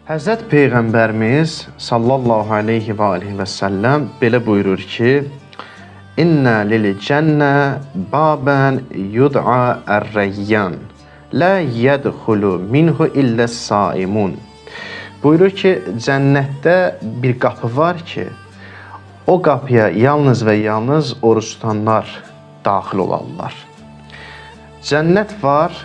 Həzrət Peyğəmbərimiz sallallahu aleyhi və aleyhi və səlləm belə buyurur ki, İnnə lil cənnə babən yud'a ər-rəyyan, lə yədxulu minhu illəs-saimun. Buyurur ki, cənnətdə bir qapı var ki, o qapıya yalnız və yalnız oruç tutanlar daxil olarlar. Cənnət var,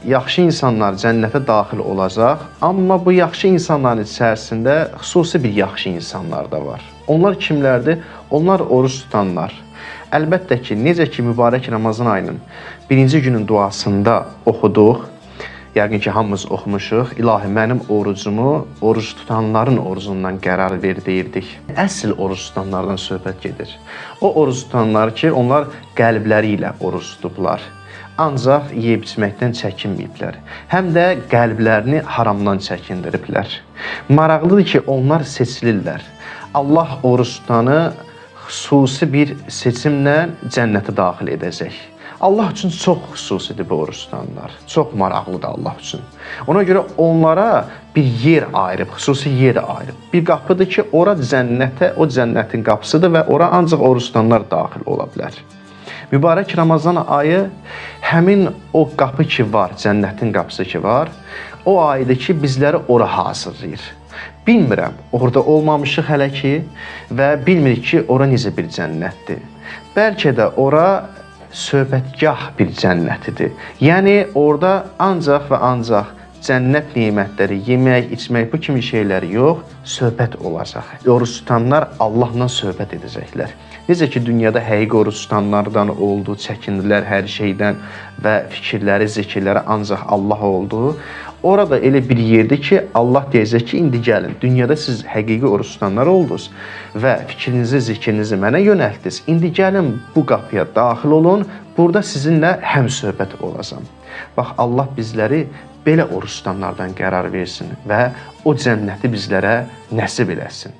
yaxşı insanlar cənnətə daxil olacaq, amma bu yaxşı insanların içərisində xüsusi bir yaxşı insanlar da var. Onlar kimlərdir? Onlar oruç tutanlar. Əlbəttə ki, necə ki, mübarək Ramazan ayının birinci günün duasında oxuduq, yəqin ki, hamımız oxumuşuq, İlahi, mənim orucumu oruç tutanların orucundan qərar ver deyirdik. Əsl oruç tutanlardan söhbət gedir. O oruç tutanlar ki, onlar qəlbləri ilə oruç tutublar. Ancaq yeyib içməkdən çəkinməyiblər. Həm də qəlblərini haramdan çəkindiriblər. Maraqlıdır ki, onlar seçilirlər. Allah oruç tutanı xüsusi bir seçimlə cənnətə daxil edəcək. Allah üçün çox xüsusidir bu oruç tutanlar. Çox maraqlıdır Allah üçün. Ona görə onlara bir yer ayırıb, xüsusi yer ayırıb. Bir qapıdır ki, ora cənnətə, o cənnətin qapısıdır və ora ancaq oruç tutanlar daxil ola bilər. Mübarək Ramazan ayı həmin o qapı ki var, cənnətin qapısı ki var, o aydır ki, bizləri ora hazırlayır. Bilmirəm, orada olmamışıq hələ ki və bilmirik ki, ora necə bir cənnətdir. Bəlkə də ora söhbətgah bir cənnətidir. Yəni, orada ancaq və ancaq cənnət nemətləri, yemək, içmək, bu kimi şeyləri yox, söhbət olacaq. Oruç tutanlar Allahla söhbət edəcəklər. Necə ki, dünyada həqiqi oruç tutanlardan oldu, çəkinirlər hər şeydən və fikirləri, zikirləri ancaq Allah oldu. Orada elə bir yerdir ki, Allah deyəcək ki, indi gəlin, dünyada siz həqiqi oruç tutanlar oldunuz və fikrinizi, zikrinizi mənə yönəltdiniz. İndi gəlin, bu qapıya daxil olun, burada sizinlə həm söhbət olacam. Bax, Allah bizləri belə oruç tutanlardan qərar versin və o cənnəti bizlərə nəsib eləsin.